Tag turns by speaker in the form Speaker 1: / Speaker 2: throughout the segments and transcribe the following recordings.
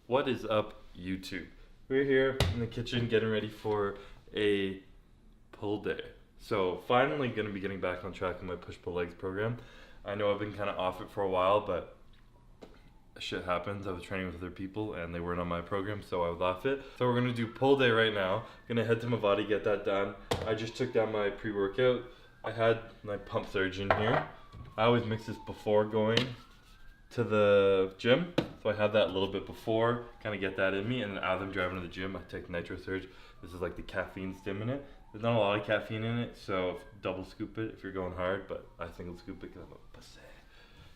Speaker 1: What is up, YouTube? We're here in the kitchen getting ready for a pull day. So finally gonna be getting back on track with my push-pull legs program. I know I've been kind of off it for a while, but shit happens. I was training with other people and they weren't on my program, so I was off it. So we're gonna do pull day right now. Gonna head to my body, get that done. I just took down my pre-workout. I had my pump surge in here. I always mix this before going to the gym, so I have that a little bit before, kind of get that in me, and then as I'm driving to the gym, I take nitro surge. This is like the caffeine stim in it. There's not a lot of caffeine in it, so double scoop it if you're going hard, but I single scoop it because I'm a pussy.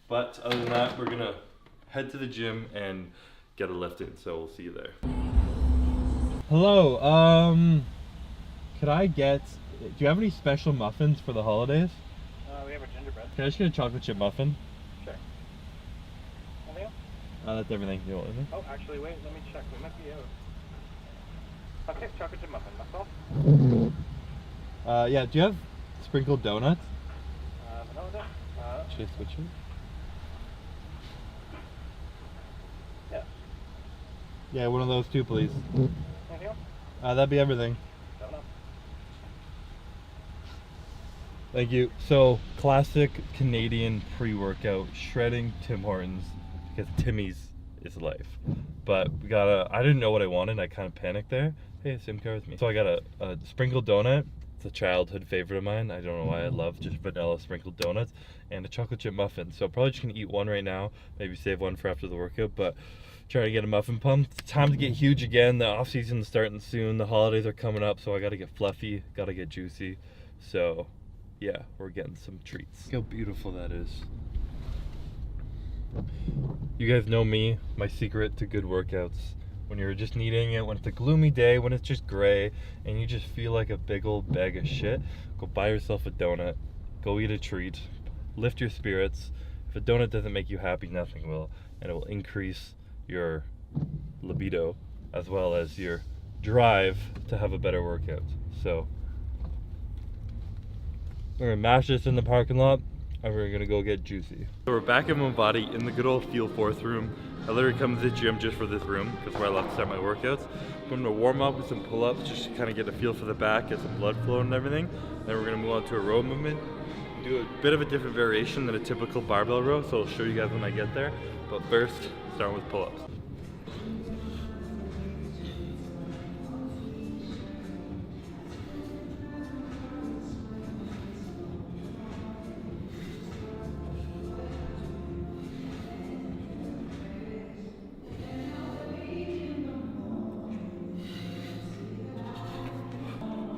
Speaker 1: But other than that, we're gonna head to the gym and get a lift in, so we'll see you there.
Speaker 2: Hello, could I get, do you have any special muffins for the holidays?
Speaker 3: We have a gingerbread.
Speaker 2: Can I just get a chocolate chip muffin?
Speaker 3: Sure. Anything else?
Speaker 2: That's everything. You want anything?
Speaker 3: Oh, actually, wait, let me check. We might be out. Okay, chocolate chip muffin, that's all?
Speaker 2: Yeah, do you have sprinkled donuts?
Speaker 3: Vanilla.
Speaker 2: Should I switch it?
Speaker 3: Yes.
Speaker 2: Yeah, one of those too, please.
Speaker 3: Anything else?
Speaker 2: That'd be everything.
Speaker 3: Donut.
Speaker 2: Thank you. So, classic Canadian pre-workout, shredding Tim Hortons, because Timmy's is life. But we got I didn't know what I wanted, I kind of panicked there. Hey, same car with me. So I got a sprinkled donut. It's a childhood favorite of mine. I don't know why I love just vanilla sprinkled donuts, and a chocolate chip muffin. So probably just gonna eat one right now, maybe save one for after the workout, but trying to get a muffin pump. It's time to get huge again. The off season's starting soon. The holidays are coming up, so I gotta get fluffy, gotta get juicy. So yeah, we're getting some treats. Look how beautiful that is. You guys know me, my secret to good workouts. When you're just needing it, when it's a gloomy day, when it's just gray, and you just feel like a big old bag of shit, go buy yourself a donut, go eat a treat, lift your spirits. If a donut doesn't make you happy, nothing will, and it will increase your libido as well as your drive to have a better workout. So we're gonna mash this in the parking lot and we're gonna go get juicy. So we're back in my body in the good old Feel Forth room. I literally come to the gym just for this room because where I love to start my workouts. I'm gonna warm up with some pull-ups just to kind of get a feel for the back, get some blood flow and everything. Then we're gonna move on to a row movement, do a bit of a different variation than a typical barbell row, so I'll show you guys when I get there. But first, starting with pull-ups.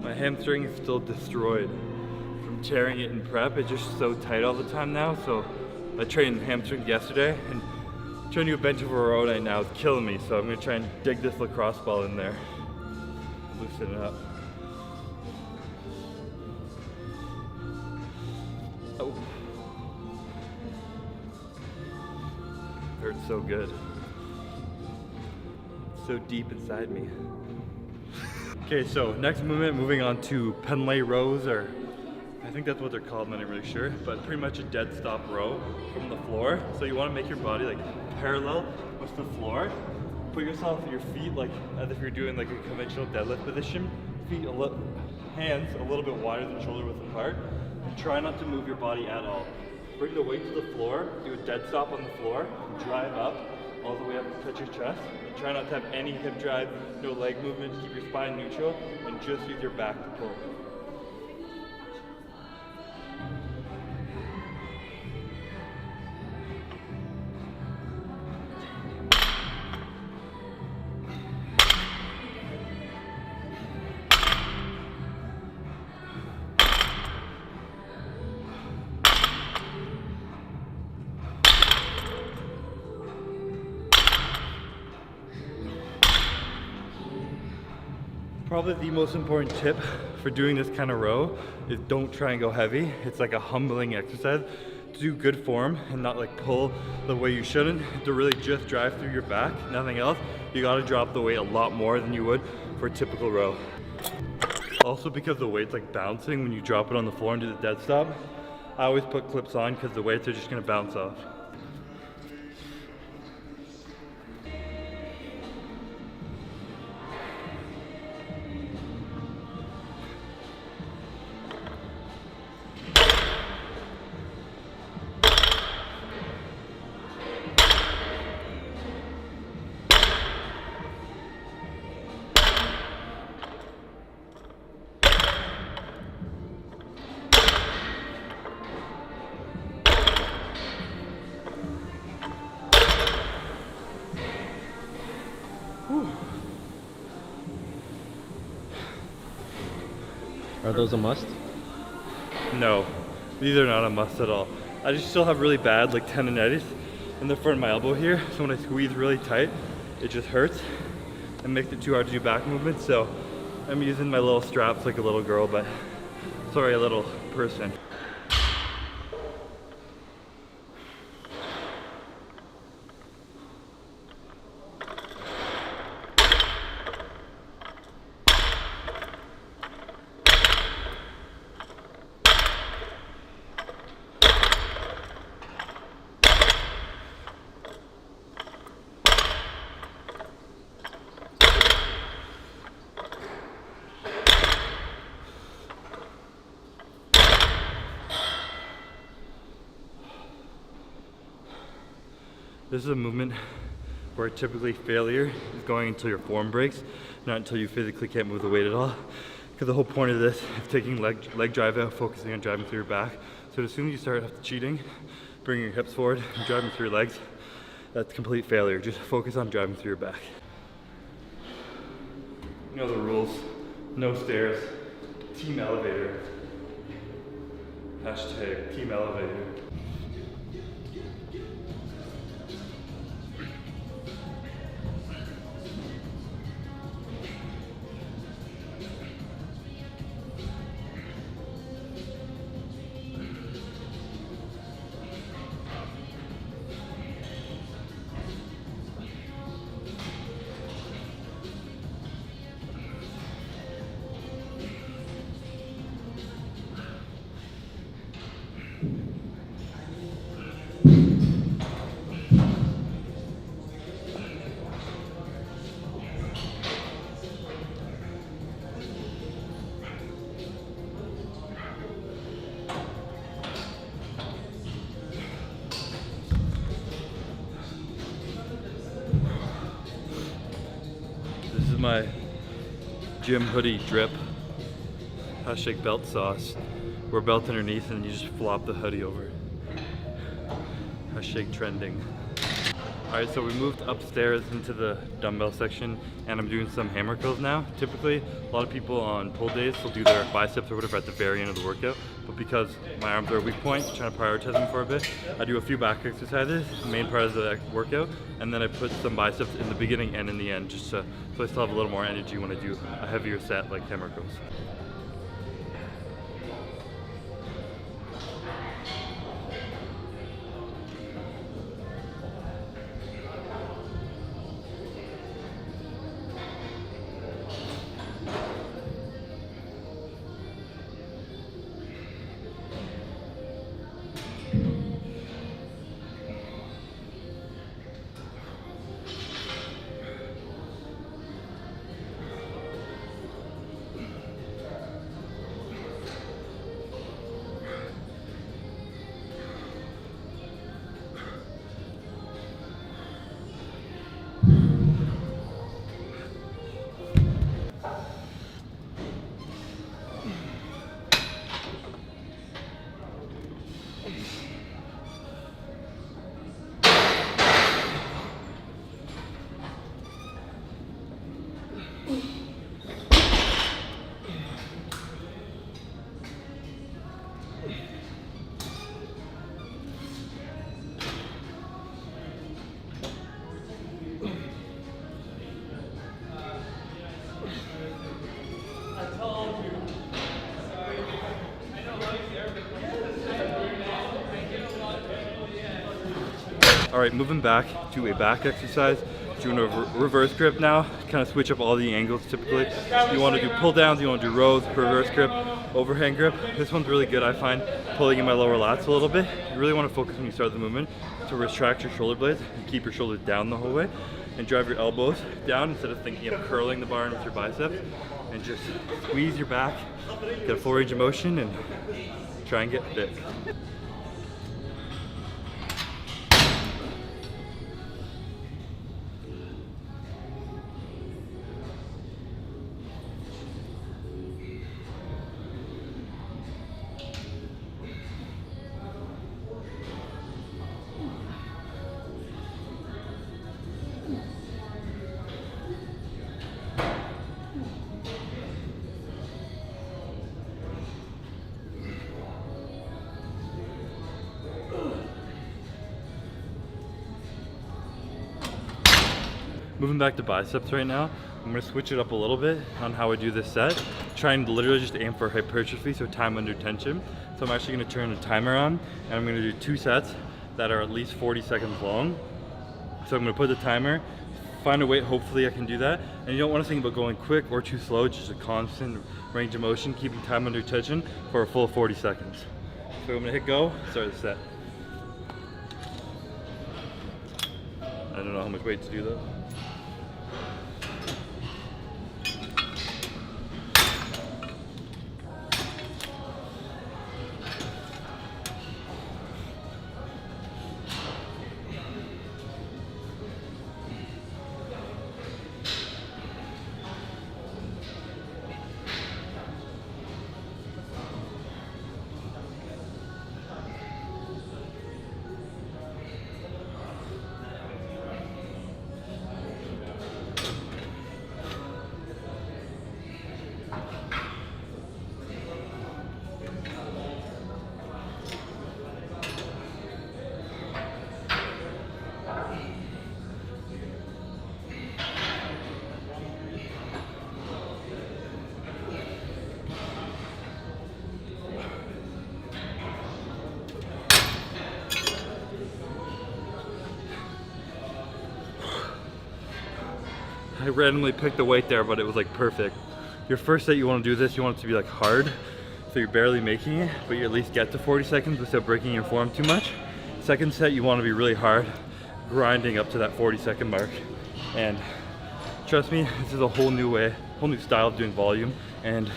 Speaker 2: My hamstring is still destroyed from tearing it in prep. It's just so tight all the time now. So I trained hamstring yesterday and trying to do a bench over a row night now is killing me. So I'm gonna try and dig this lacrosse ball in there, loosen it up. Oh, hurts so good. It's so deep inside me. Okay, so next movement, moving on to Penlay rows, or I think that's what they're called, I'm not really sure, but pretty much a dead stop row from the floor. So you want to make your body like parallel with the floor. Put yourself, your feet like as if you're doing like a conventional deadlift position. Feet hands a little bit wider than shoulder width apart. And try not to move your body at all. Bring the weight to the floor, do a dead stop on the floor, drive up all the way up and touch your chest. And try not to have any hip drive, no leg movement, keep your spine neutral, and just use your back to pull. Probably the most important tip for doing this kind of row is don't try and go heavy. It's like a humbling exercise. To do good form and not like pull the way you shouldn't, to really just drive through your back, nothing else, you gotta drop the weight a lot more than you would for a typical row. Also because the weight's like bouncing when you drop it on the floor and do the dead stop, I always put clips on because the weights are just gonna bounce off.
Speaker 4: those a must?
Speaker 2: No, these are not a must at all. I just still have really bad like tendonitis in the front of my elbow here, so when I squeeze really tight, it just hurts and makes it too hard to do back movements. So I'm using my little straps like a little girl, but sorry, a little person. This is a movement where typically failure is going until your form breaks, not until you physically can't move the weight at all. Because the whole point of this is taking leg drive out, focusing on driving through your back. So as soon as you start cheating, bringing your hips forward, and driving through your legs, that's complete failure. Just focus on driving through your back. You know the rules. No stairs. Team elevator. Hashtag team elevator. My gym hoodie drip, hashtag belt sauce. Wear belt underneath and you just flop the hoodie over. Hashtag trending. Alright, so we moved upstairs into the dumbbell section and I'm doing some hammer curls now. Typically, a lot of people on pull days will do their biceps or whatever at the very end of the workout, but because my arms are a weak point, trying to prioritize them for a bit, I do a few back exercises, the main part of the workout, and then I put some biceps in the beginning and in the end, just so I still have a little more energy when I do a heavier set like hammer curls. Alright, moving back to a back exercise, doing a reverse grip now, kind of switch up all the angles typically. You want to do pull downs, you want to do rows, reverse grip, overhand grip. This one's really good, I find, pulling in my lower lats a little bit. You really want to focus when you start the movement to retract your shoulder blades and keep your shoulders down the whole way and drive your elbows down instead of thinking of curling the bar with your biceps, and just squeeze your back, get a full range of motion and try and get thick. moving back to biceps right now. I'm gonna switch it up a little bit on how I do this set, trying to literally just aim for hypertrophy, so time under tension. So I'm actually gonna turn the timer on, and I'm gonna do 2 sets that are at least 40 seconds long. So I'm gonna put the timer, find a weight, hopefully I can do that. And you don't wanna think about going quick or too slow, just a constant range of motion, keeping time under tension for a full 40 seconds. So I'm gonna hit go, start the set. I don't know how much weight to do though. I randomly picked the weight there, but it was like perfect. Your first set, you want to do this, you want it to be like hard, so you're barely making it, but you at least get to 40 seconds without breaking your form too much. Second set, you want to be really hard, grinding up to that 40-second mark. And trust me, this is a whole new way, whole new style of doing volume, and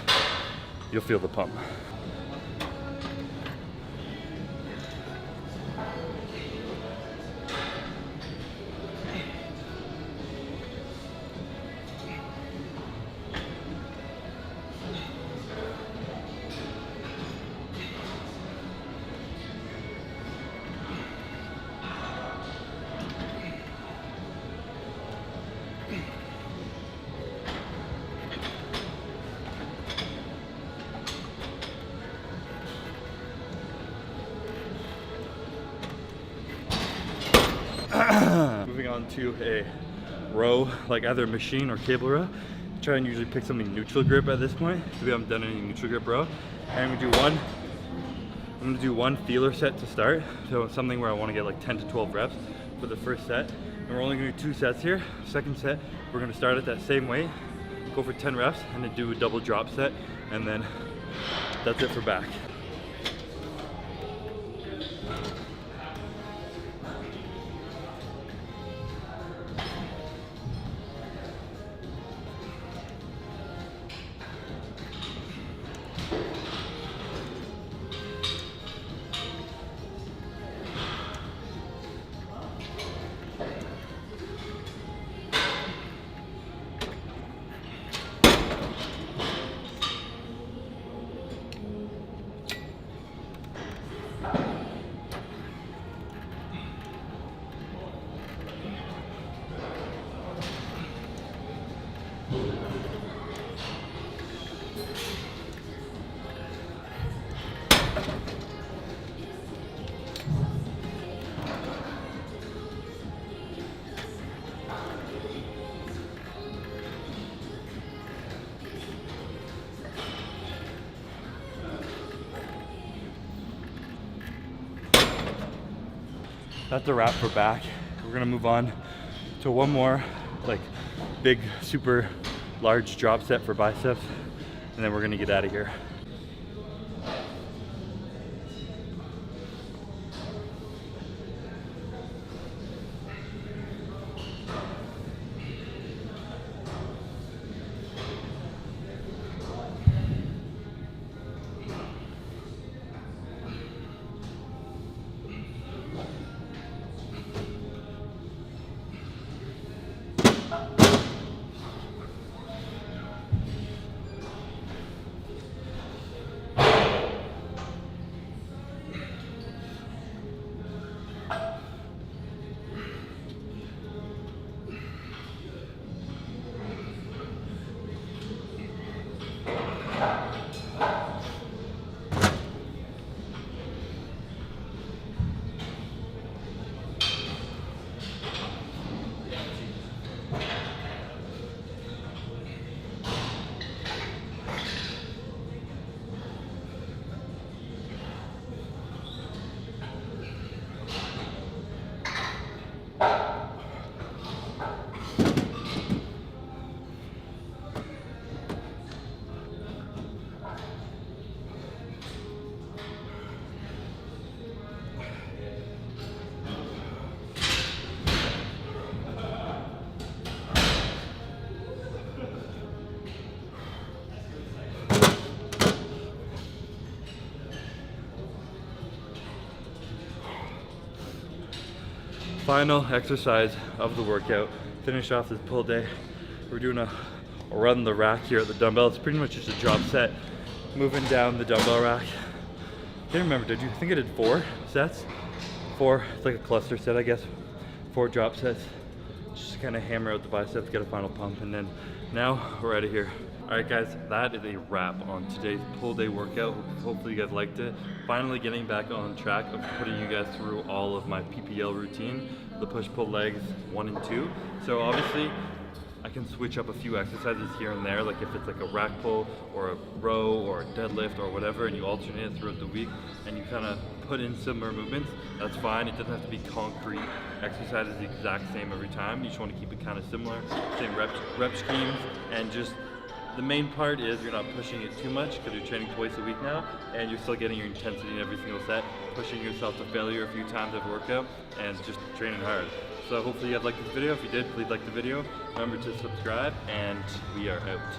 Speaker 2: you'll feel the pump. Moving on to a row, like either a machine or cable row. Try and usually pick something neutral grip at this point, because we haven't done any neutral grip row. And I'm gonna do one feeler set to start. So something where I want to get like 10 to 12 reps for the first set. And we're only gonna do 2 sets here. Second set, we're gonna start at that same weight, go for 10 reps, and then do a double drop set, and then that's it for back. That's a wrap for back. We're gonna move on to one more like big, super large drop set for biceps, and then we're gonna get out of here. final exercise of the workout. Finish off this pull day. We're doing a run the rack here at the dumbbell. It's pretty much just a drop set, moving down the dumbbell rack. Can't remember, I think I did 4 sets? 4, it's like a cluster set I guess. 4 drop sets. Just to kind of hammer out the biceps, get a final pump, and then now we're out of here. Alright guys, that is a wrap on today's pull day workout. Hopefully you guys liked it. Finally getting back on track of putting you guys through all of my PPL routine, the push-pull legs 1 and 2. So obviously I can switch up a few exercises here and there, like if it's like a rack pull or a row or a deadlift or whatever, and you alternate it throughout the week and you kind of put in similar movements, that's fine. It doesn't have to be concrete exercises the exact same every time. You just want to keep it kind of similar, same rep schemes, and just the main part is you're not pushing it too much because you're training twice a week now and you're still getting your intensity in every single set, pushing yourself to failure a few times every workout and just training hard. So hopefully you guys liked this video. If you did, please like the video. Remember to subscribe, and we are out.